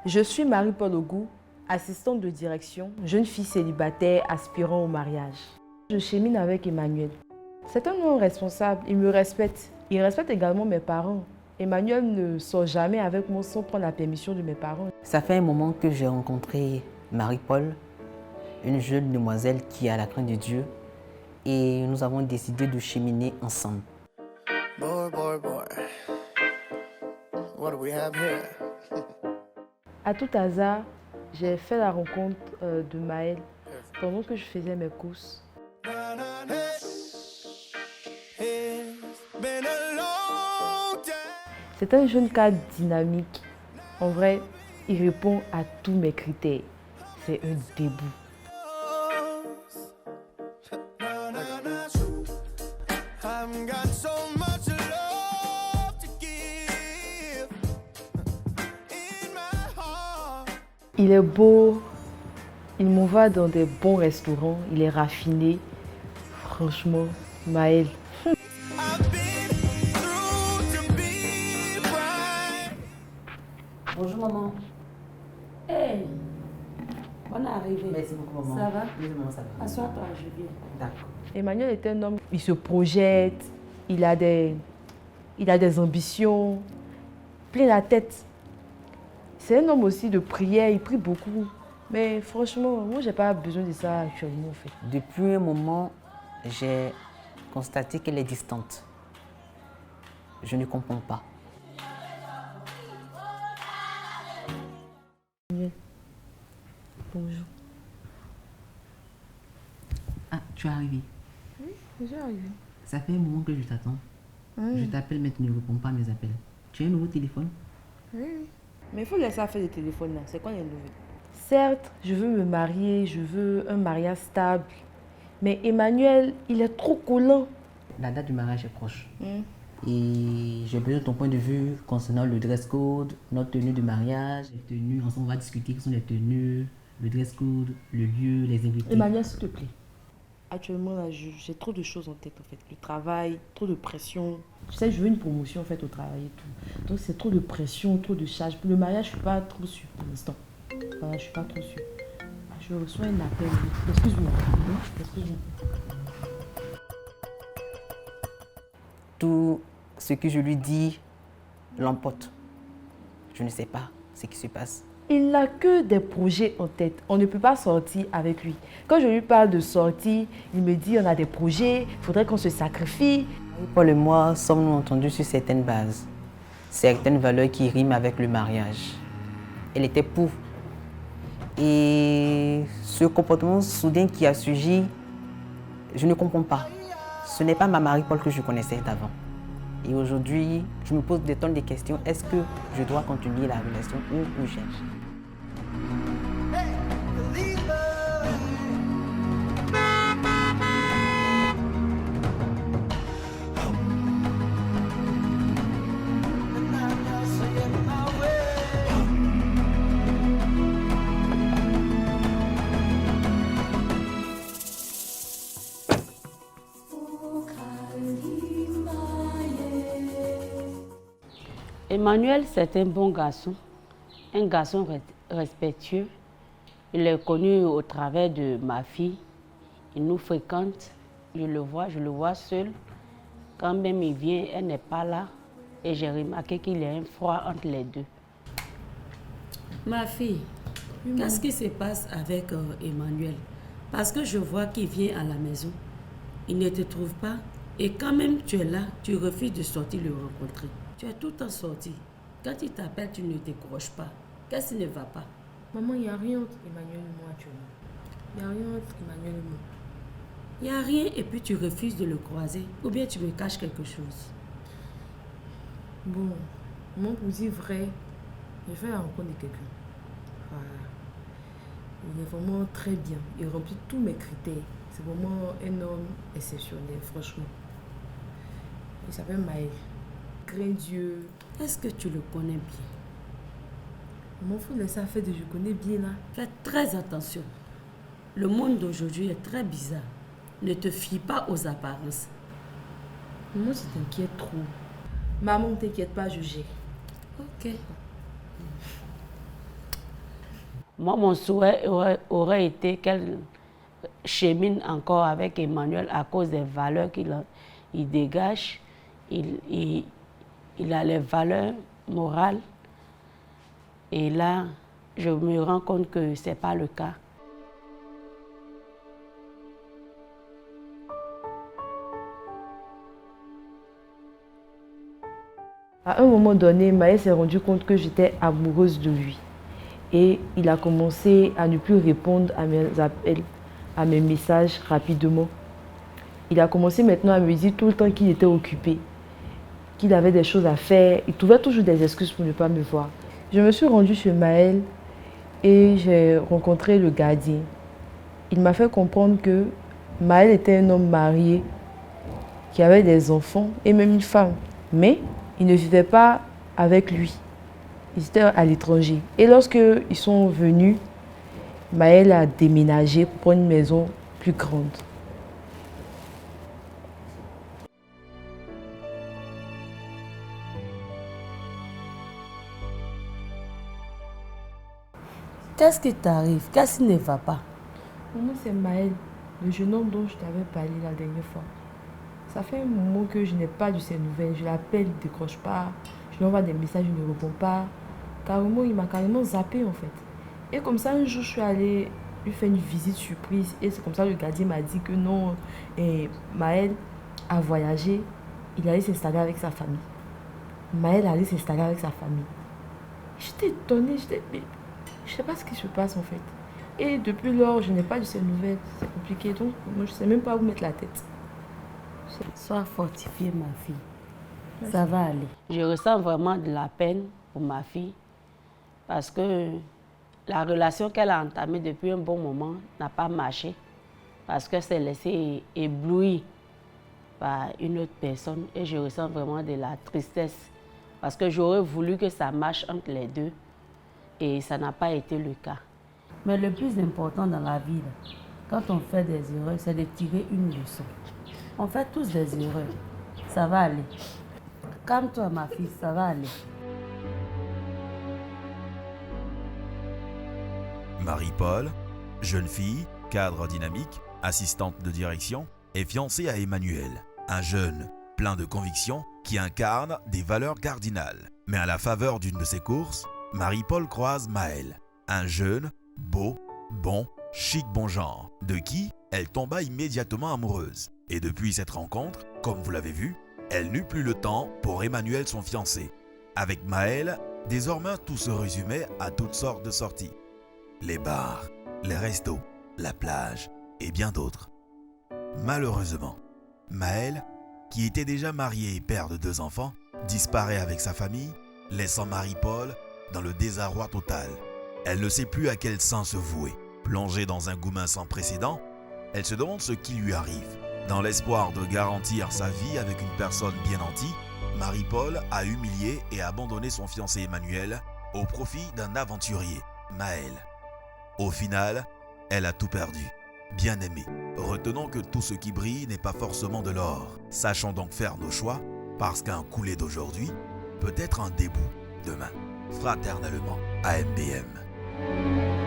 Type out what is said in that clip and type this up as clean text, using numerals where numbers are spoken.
Je suis Marie-Paul Ogou, assistante de direction, jeune fille célibataire aspirant au mariage. Je chemine avec Emmanuel. C'est un homme responsable, il me respecte. Il respecte également mes parents. Emmanuel ne sort jamais avec moi sans prendre la permission de mes parents. Ça fait un moment que j'ai rencontré Marie-Paul, une jeune demoiselle qui a la crainte de Dieu, et nous avons décidé de cheminer ensemble. Boy, boy, boy. What do we have here? À tout hasard, j'ai fait la rencontre de Maël pendant que je faisais mes courses. C'est un jeune cadre dynamique. En vrai, il répond à tous mes critères. C'est un début. Il est beau, il m'envoie dans des bons restaurants, il est raffiné. Franchement, Maël. Bonjour maman. Hey, bonne arrivée. Merci beaucoup maman. Ça va? Oui maman, ça va. Assois-toi, je viens. D'accord. Emmanuel est un homme, il se projette, il a des ambitions, plein la tête. C'est un homme aussi de prière, il prie beaucoup. Mais franchement, moi, j'ai pas besoin de ça actuellement en fait. Depuis un moment, j'ai constaté qu'elle est distante. Je ne comprends pas. Bonjour. Ah, tu es arrivé. Oui, déjà arrivé. Ça fait un moment que je t'attends. Je t'appelle mais tu ne réponds pas à mes appels. Tu as un nouveau téléphone? Oui. Mais il faut laisser faire le téléphone là. C'est quoi les nouvelles? Certes, je veux me marier, je veux un mariage stable. Mais Emmanuel, il est trop collant. La date du mariage est proche. Et j'ai besoin de ton point de vue concernant le dress code, notre tenue de mariage, les tenues. Ensemble, on va discuter quelles sont les tenues, le dress code, le lieu, les invités. Emmanuel, s'il te plaît. Actuellement, là, j'ai trop de choses en tête, en fait. Le travail, trop de pression. Tu sais, je veux une promotion, en fait, au travail et tout. Donc, c'est trop de pression, trop de charge. Pour le mariage, je ne suis pas trop sûre pour l'instant. Voilà, je ne suis pas trop sûre. Je reçois un appel. Excuse-moi. Excuse-moi. Tout ce que je lui dis l'emporte. Je ne sais pas ce qui se passe. Il n'a que des projets en tête. On ne peut pas sortir avec lui. Quand je lui parle de sortir, il me dit on a des projets, il faudrait qu'on se sacrifie. Paul et moi sommes-nous entendus sur certaines bases, certaines valeurs qui riment avec le mariage. Elle était pour. Et ce comportement soudain qui a surgi, je ne comprends pas. Ce n'est pas ma Marie-Paul que je connaissais d'avant. Et aujourd'hui, je me pose des tonnes de questions. Est-ce que je dois continuer la relation ou je cherche? Emmanuel, c'est un bon garçon, un garçon respectueux. Il est connu au travers de ma fille. Il nous fréquente. Je le vois seul. Quand même il vient, elle n'est pas là. Et j'ai remarqué qu'il y a un froid entre les deux. Ma fille, qu'est-ce qui se passe avec Emmanuel? Parce que je vois qu'il vient à la maison. Il ne te trouve pas. Et quand même tu es là, tu refuses de sortir le rencontrer. Tu es tout le temps sorti. Quand il t'appelle, tu ne décroches pas. Qu'est-ce qui ne va pas? Maman, il n'y a rien entre Emmanuel et moi actuellement. Il n'y a rien entre Emmanuel et moi. Il n'y a rien et puis tu refuses de le croiser. Ou bien tu me caches quelque chose. Bon, maman, pour dire vrai, j'ai fait la rencontre de quelqu'un. Voilà. Il est vraiment très bien. Il remplit tous mes critères. C'est vraiment un homme exceptionnel, franchement. Il s'appelle Maël. Crains Dieu. Est-ce que tu le connais bien? Maman, il faut laisser faire de je connais bien là. Fais très attention. Le monde d'aujourd'hui est très bizarre. Ne te fie pas aux apparences. Maman, tu t'inquiètes trop. Maman, ne t'inquiète pas, je gère. Ok. Moi, mon souhait aurait été qu'elle chemine encore avec Emmanuel à cause des valeurs il dégage. Il a les valeurs morales. Et là, je me rends compte que ce n'est pas le cas. À un moment donné, Maël s'est rendu compte que j'étais amoureuse de lui. Et il a commencé à ne plus répondre à mes appels, à mes messages rapidement. Il a commencé maintenant à me dire tout le temps qu'il était occupé, qu'il avait des choses à faire. Il trouvait toujours des excuses pour ne pas me voir. Je me suis rendue chez Maël et j'ai rencontré le gardien. Il m'a fait comprendre que Maël était un homme marié qui avait des enfants et même une femme. Mais il ne vivait pas avec lui. Ils étaient à l'étranger. Et lorsqu'ils sont venus, Maël a déménagé pour prendre une maison plus grande. Qu'est-ce qui t'arrive? Qu'est-ce qui ne va pas? Maman, c'est Maël, le jeune homme dont je t'avais parlé la dernière fois. Ça fait un moment que je n'ai pas de ses nouvelles. Je l'appelle, il ne décroche pas. Je lui envoie des messages, il ne répond pas. Carrément, il m'a carrément zappé en fait. Et comme ça, un jour, je suis allée lui faire une visite surprise. Et c'est comme ça que le gardien m'a dit que non, Maël a voyagé. Il allait s'installer avec sa famille. Maël allait s'installer avec sa famille. J'étais étonnée, je ne sais pas ce qui se passe en fait. Et depuis lors, je n'ai pas de ses nouvelles. C'est compliqué, donc moi, je ne sais même pas où mettre la tête. Sois fortifiée, ma fille. Merci. Ça va aller. Je ressens vraiment de la peine pour ma fille parce que la relation qu'elle a entamée depuis un bon moment n'a pas marché parce qu'elle s'est laissée éblouir par une autre personne et je ressens vraiment de la tristesse parce que j'aurais voulu que ça marche entre les deux et ça n'a pas été le cas. Mais le plus important dans la vie, quand on fait des erreurs, c'est de tirer une leçon. On fait tous des erreurs. Ça va aller. Calme-toi, ma fille, ça va aller. Marie-Paul, jeune fille, cadre dynamique, assistante de direction, est fiancée à Emmanuel, un jeune plein de convictions qui incarne des valeurs cardinales. Mais à la faveur d'une de ses courses, Marie-Paul croise Maël, un jeune, beau, bon, chic bon genre, de qui elle tomba immédiatement amoureuse. Et depuis cette rencontre, comme vous l'avez vu, elle n'eut plus le temps pour Emmanuel son fiancé. Avec Maël, désormais tout se résumait à toutes sortes de sorties. Les bars, les restos, la plage et bien d'autres. Malheureusement, Maël, qui était déjà marié et père de 2 enfants, disparaît avec sa famille, laissant Marie-Paul dans le désarroi total. Elle ne sait plus à quel saint se vouer. Plongée dans un goumin sans précédent, elle se demande ce qui lui arrive. Dans l'espoir de garantir sa vie avec une personne bien nantie, Marie-Paul a humilié et abandonné son fiancé Emmanuel au profit d'un aventurier, Maël. Au final, elle a tout perdu. Bien-aimé, retenons que tout ce qui brille n'est pas forcément de l'or. Sachons donc faire nos choix, parce qu'un coulé d'aujourd'hui peut être un début demain. Fraternellement, AMBM.